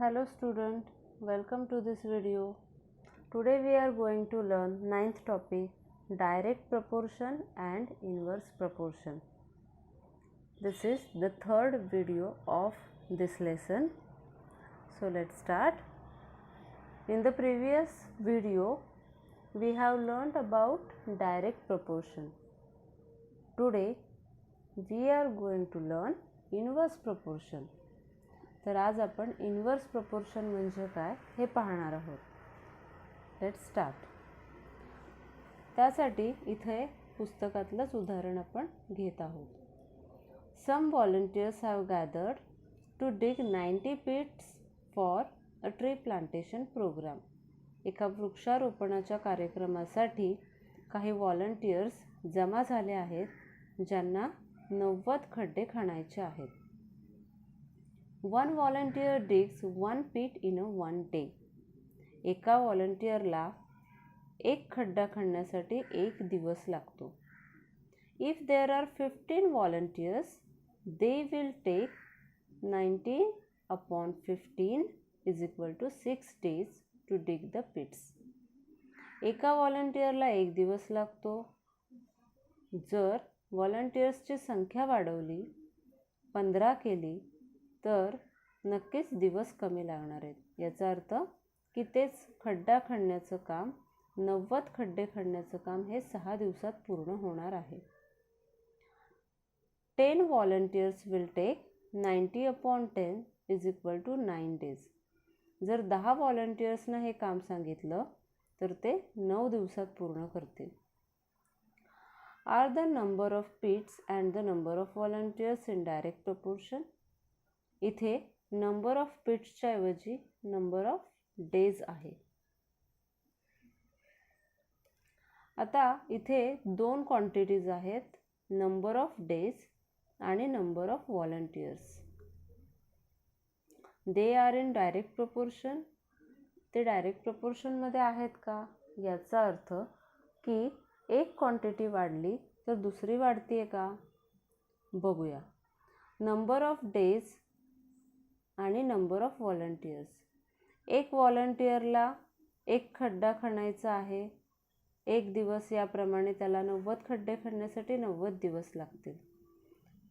Hello student, welcome to this video. Today we are going to learn ninth topic, direct proportion and inverse proportion. This is the third video of this lesson. So let's start. In the previous video we have learned about direct proportion. Today we are going to learn inverse proportion. तर आज आपण inverse proportion म्हणजे काय हे पाहणार आहोत. Let's start. त्यासाठी इथे पुस्तकातलंच उदाहरण आपण घेत आहोत. Some volunteers have gathered to dig 90 pits for a tree plantation programme. एका वृक्षारोपणाच्या कार्यक्रमासाठी काही व्हॉलंटियर्स जमा झाले आहेत ज्यांना 90 खड्डे खणायचे आहेत. One volunteer digs 1 pit in a 1 day. एका व्हॉलंटियरला एक खड्डा खणण्यासाठी 1 दिवस लागतो. If there are 15 volunteers, they will take 90/15 is equal to 6 days to dig the pits. एका व्हॉलंटियरला 1 दिवस लागतो. जर व्हॉलंटियर्सची संख्या वाढवली, 15 केली तर नक्कीच दिवस कमी लागणार आहेत. याचा अर्थ की तेच खड्डा खणण्याचं काम 90 खड्डे खणण्याचं काम हे 6 दिवसात पूर्ण होणार आहे. 10 volunteers will take 90/10 is equal to 9 days. जर 10 व्हॉलंटियर्सना हे काम सांगितलं तर ते 9 दिवसात पूर्ण करतील. Are the number of pits and the number of volunteers in direct proportion? इथे नंबर ऑफ पिट्सच्या ऐवजी नंबर ऑफ डेज आहे. आता इथे दोन क्वांटिटीज आहेत, नंबर ऑफ डेज आणि number of volunteers. They are in direct proportion. ते डायरेक्ट प्रपोर्शनमध्ये आहेत का? याचा अर्थ की एक क्वांटिटी वाढली तर दुसरी वाढतीये का? बघूया. नंबर ऑफ डेज आणि नंबर ऑफ व्हॉलंटियर्स. एक व्हॉलंटियरला एक खड्डा खणायचा आहे. 1 दिवस याप्रमाणे त्याला 90 खड्डे खणण्यासाठी 90 दिवस लागतील.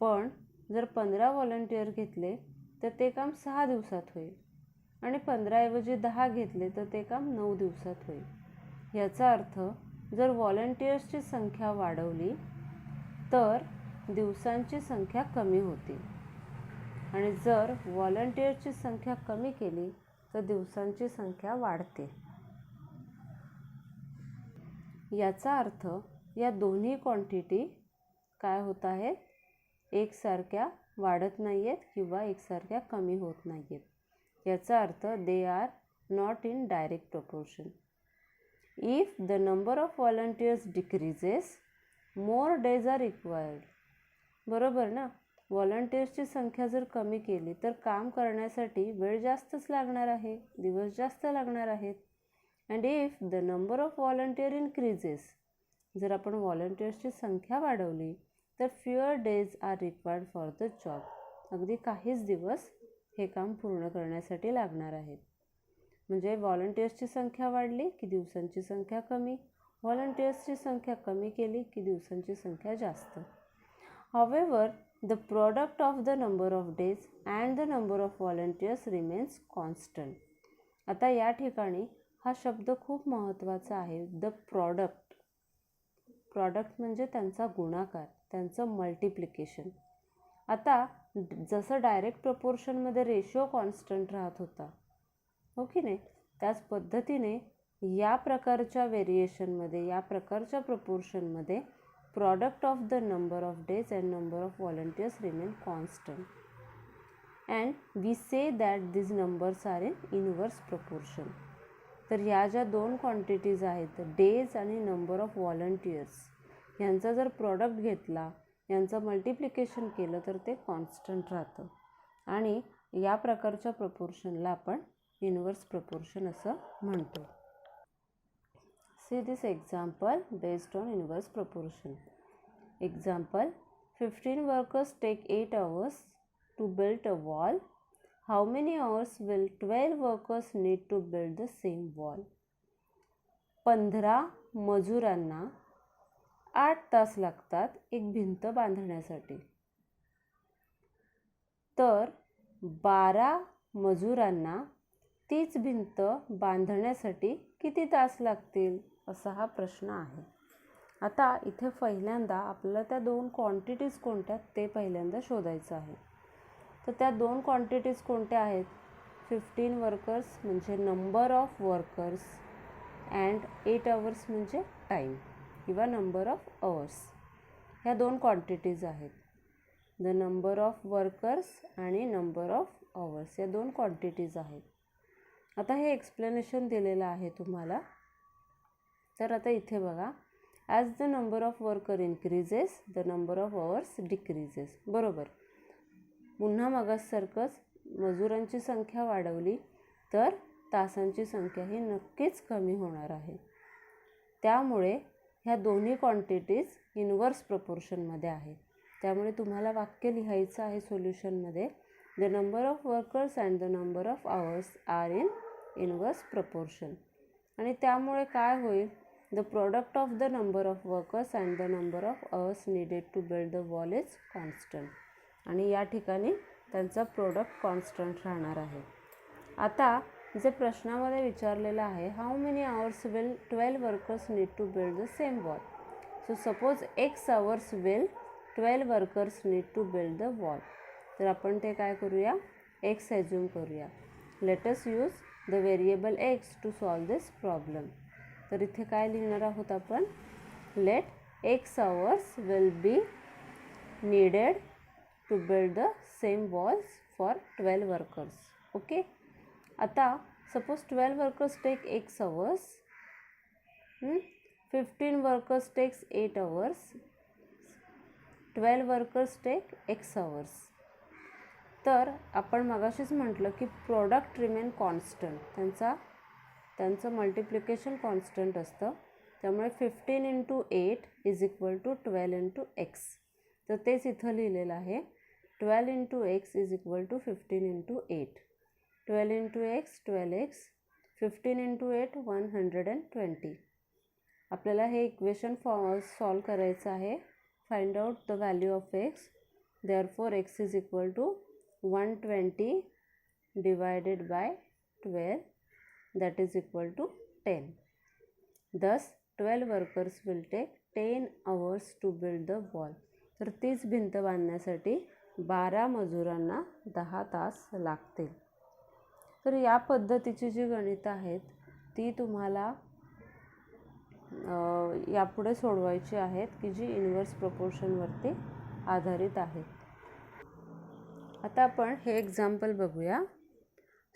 पण जर 15 व्हॉलंटियर घेतले तर ते काम 6 दिवसात होईल आणि 15 ऐवजी 10 घेतले तर ते काम 9 दिवसात होईल. याचा अर्थ जर व्हॉलंटियर्सची संख्या वाढवली तर दिवसांची संख्या कमी होती आणि जर व्हॉलंटियर्सची संख्या कमी केली तर दिवसांची संख्या वाढते. याचा अर्थ या दोन्ही क्वांटिटी काय होत आहेत? एकसारख्या वाढत नाही आहेत किंवा एकसारख्या कमी होत नाही आहेत. याचा अर्थ they are not in direct proportion. If the number of volunteers decreases, more days are required. बरोबर ना? व्हॉलंटियर्सची संख्या जर कमी केली तर काम करण्यासाठी वेळ जास्तच लागणार आहे, दिवस जास्त लागणार आहेत. And if the number of volunteer increases, जर आपण व्हॉलंटियर्सची संख्या वाढवली तर fewer days are required for the job. अगदी काहीच दिवस हे काम पूर्ण करण्यासाठी लागणार आहेत. म्हणजे व्हॉलंटियर्सची संख्या वाढली की दिवसांची संख्या कमी, व्हॉलंटियर्सची संख्या कमी केली की दिवसांची संख्या जास्त. However, the product of the number of days and the number of volunteers remains constant. आता या ठिकाणी हा शब्द खूप महत्त्वाचा आहे. The product. प्रॉडक्ट म्हणजे त्यांचा गुणाकार, त्यांचं मल्टिप्लिकेशन. आता जसं डायरेक्ट प्रपोर्शनमध्ये रेशो कॉन्स्टंट राहत होता, हो की नाही, त्याच पद्धतीने या प्रकारच्या व्हेरिएशनमध्ये, या प्रकारच्या प्रपोर्शनमध्ये product of the number of days and number of volunteers remain constant, and we say that these numbers are in inverse proportion. तर ह्या ज्या दोन क्वांटिटीज आहेत, डेज आणि नंबर ऑफ व्हॉलंटियर्स, यांचा जर प्रॉडक्ट घेतला, यांचं मल्टिप्लिकेशन केलं तर ते कॉन्स्टंट राहतं आणि या प्रकारच्या प्रपोर्शनला आपण इन्वर्स प्रपोर्शन असं म्हणतो. See this example based on inverse proportion. Example, 15 workers take 8 hours to build a wall how many hours will 12 workers need to build the same wall? 15 मजुरांना 8 तास लागतात एक भिंत बांधण्यासाठी. तर 12 मजुरांना तीच भिंत बांधण्यासाठी किती तास लागतील, असा हा प्रश्न आहे. आता इथे पहिल्यांदा आपल्याला त्या दोन क्वांटिटीज कोणत्या ते पहिल्यांदा शोधायचं आहे. तर त्या दोन क्वांटिटीज कोणत्या आहेत? 15 वर्कर्स म्हणजे number of workers and 8 hours म्हणजे टाईम किंवा नंबर ऑफ आवर्स. ह्या दोन क्वांटिटीज आहेत. द नंबर ऑफ वर्कर्स आणि नंबर ऑफ आवर्स या दोन क्वांटिटीज आहेत. आता हे एक्सप्लेनेशन दिलेलं आहे तुम्हाला. तर आता इथे बघा, as the number of worker increases the number of hours decreases. बरोबर. पुन्हा मगासारखंच मजुरांची संख्या वाढवली तर तासांची संख्या ही नक्कीच कमी होणार आहे. त्यामुळे ह्या दोन्ही क्वांटिटीज इनवर्स प्रपोर्शनमध्ये आहेत. त्यामुळे तुम्हाला वाक्य लिहायचं आहे सोल्युशनमध्ये, the number of workers and the number of hours are in inverse proportion. आणि त्यामुळे काय होईल? The product of the number of workers and the number of hours needed to build the wall is constant. आणि या ठिकाणी त्यांचा product constant राहणार आहे. आता जे प्रश्नामध्ये विचारलेलं आहे, how many hours will 12 workers need to build the same wall? So suppose x hours will 12 workers need to build the wall. तर आपण ते काय करूया? एक्स ॲज्युम करूया. Let us use the variable x to solve this problem. तर इथे काय लिहिणार आहोत आपण? Let x hours will be needed to build the same walls for 12 workers. Okay. आता suppose 12 workers take x hours, 15 workers takes 8 hours, 12 workers take x hours. तर आपण मगाशीच म्हटलं की प्रोडक्ट रिमेन कॉन्स्टंट, त्यांचं मल्टिप्लिकेशन कॉन्स्टंट असतं. त्यामुळे 15 × 8 is equal to 12 × x. तर तेच इथं लिहिलेलं आहे. 12 × x is equal to 15 × 8. 12 × x 12x, 15 × 8 120. आपल्याला हे इक्वेशन सॉल्व करायचं आहे. Find out the value of x. Therefore x is equal to 120 divided by 12, that is equal to 10. Thus 12 workers will take 10 hours to build the wall. तर तीच भिंत बांधण्यासाठी 12 मजुरांना 10 तास लागतील. तर या पद्धतीची जी गणितं आहेत ती तुम्हाला यापुढे सोडवायची आहेत की जी इनवर्स प्रपोर्शनवरती आधारित आहेत. आता आपण हे एक्झाम्पल बघूया.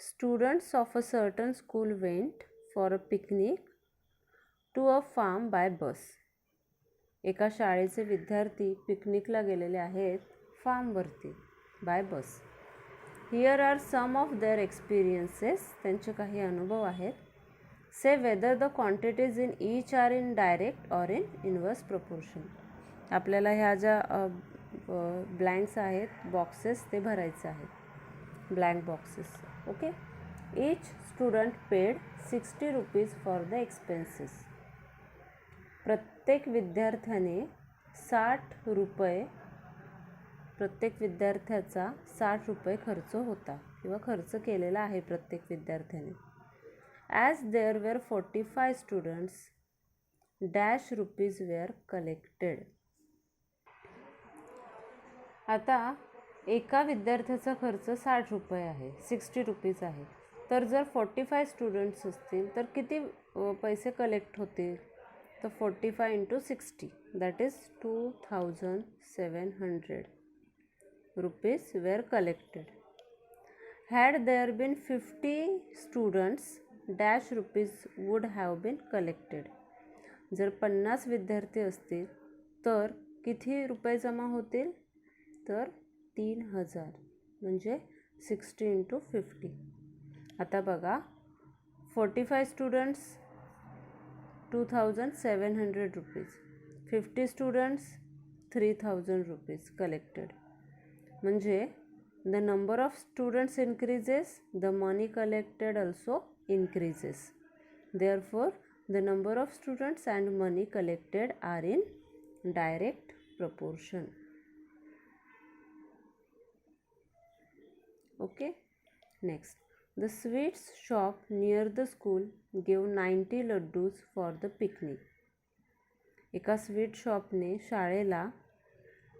Students of a certain school went for a picnic to a farm by bus. एका शाळेचे विद्यार्थी पिकनिकला गेलेले आहेत फार्मवरती by bus. Here are some of their experiences. त्यांचे काही अनुभव आहेत. Say whether the quantities in each are in direct or in inverse proportion. आपल्याला ह्या ज्या ब्लँक्स आहेत, बॉक्सेस, ते भरायचे आहेत, blank boxes. Okay. Each student paid 60 rupees for the expenses. प्रत्येक विद्यार्थ्याने 60 रुपये, प्रत्येक विद्यार्थ्याचा 60 रुपये खर्च होता किंवा खर्च केलेला आहे प्रत्येक विद्यार्थ्याने. As there were 45 students dash rupees were collected. आता एका विद्यार्थ्याचा खर्च 60 रुपये आहे, 60 रुपीज आहे. तर जर 45 स्टुडंट्स असतील तर किती पैसे कलेक्ट होतील? तर 45 × 60 that is 2700 rupees were collected. Had there been 50 students dash rupees would have been collected. जर 50 विद्यार्थी असतील तर किती रुपये जमा होतील? तर 3000 म्हणजे 60 × 50. आता बघा, 45 students 2700 rupees, 50 students 3000 rupees collected. म्हणजे the number of students increases, the money collected also increases. Therefore, the number of students and money collected are in direct proportion. Okay. Next, the sweets shop near the school gave 90 laddus for the picnic. एका sweet शॉपने शाळेला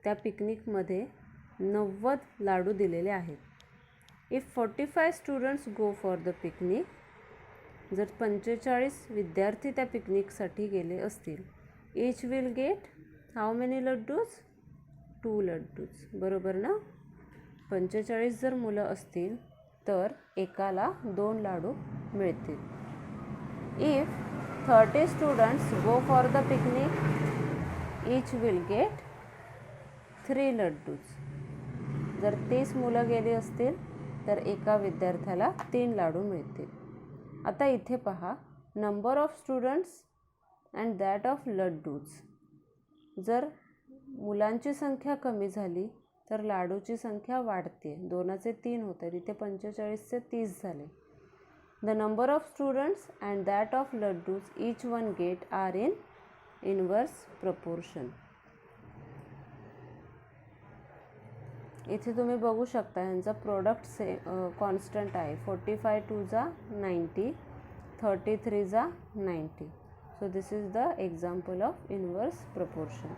त्या पिकनिकमध्ये 90 लाडू दिलेले आहेत. If 45 students go for the picnic, जर 45 विद्यार्थी त्या पिकनिकसाठी गेले असतील, each will get how many laddoos? 2 laddoos. बरोबर ना? 45 जर मुलं असतील तर एकाला 2 लाडू मिळतील. If 30 students go for the picnic, each will get 3 laddoos. जर 30 मुलं गेली असतील तर एका विद्यार्थ्याला 3 लाडू मिळतील. आता इथे पहा, number of students and that of laddoos. जर मुलांची संख्या कमी झाली तर लाडूची संख्या वाढते. 2चे 3 होते, इथे 45चे 30 झाले. The number of students and that of laddoos each one get R in inverse proportion. इथे तुम्ही बघू शकता यांचा प्रोडक्ट कॉन्स्टंट आहे. 45 2 जा 90, 33 जा 90. So this is the example of inverse proportion.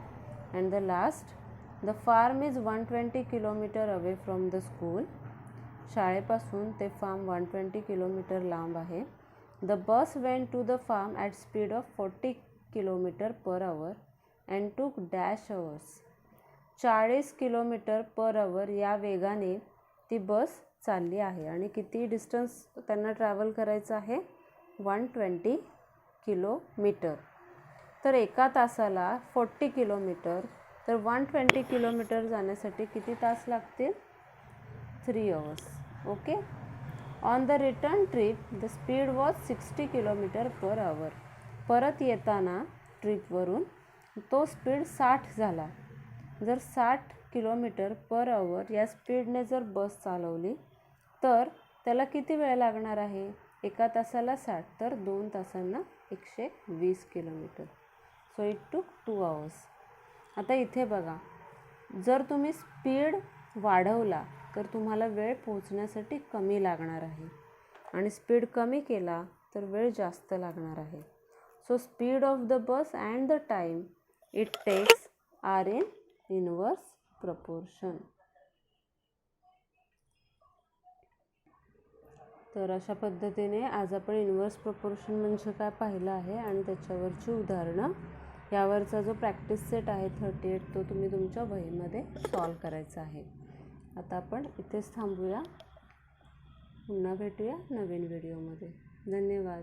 And the last, the farm is 120 kilometer away from the school. शाळेपासून ते फार्म 120 किलोमीटर लांब आहे. The bus went to the farm at speed of 40 kilometre per hour and took dash hours. 40 kilometre per hour या वेगाने ती बस चालली आहे आणि किती डिस्टन्स त्यांना ट्रॅव्हल करायचं आहे? 120 किलोमीटर. तर एका तासाला 40 किलोमीटर, तर 120 किलोमीटर जाण्यासाठी किती तास लागतील? 3 hours. Okay. On the return trip the speed was 60 kilometre per आवर. परत येताना ट्रिपवरून तो स्पीड 60 झाला. जर 60 किलोमीटर पर आवर या स्पीडने जर बस चालवली तर त्याला किती वेळ लागणार आहे? एका तासाला 60, तर 2 तासांना 120 kilometre. So it took 2 hours. आता इथे बघा, जर तुम्ही स्पीड वाढवला तर तुम्हाला वेळ पोहोचण्यासाठी कमी लागणार आहे आणि स्पीड कमी केला तर वेळ जास्त लागणार आहे. So speed of the bus and the time it takes are in inverse proportion. तर अशा पद्धतीने आज आपण इनवर्स प्रपोर्शन म्हणजे काय पाहिलं आहे आणि त्याच्यावरची उदाहरणं. यावरचा जो प्रॅक्टिस सेट आहे 38 तो तुम्ही तुमच्या वहीमध्ये सॉल्व करायचा आहे. आता आपण इथेच थांबूया. पुन्हा भेटूया नवीन व्हिडिओमध्ये. धन्यवाद.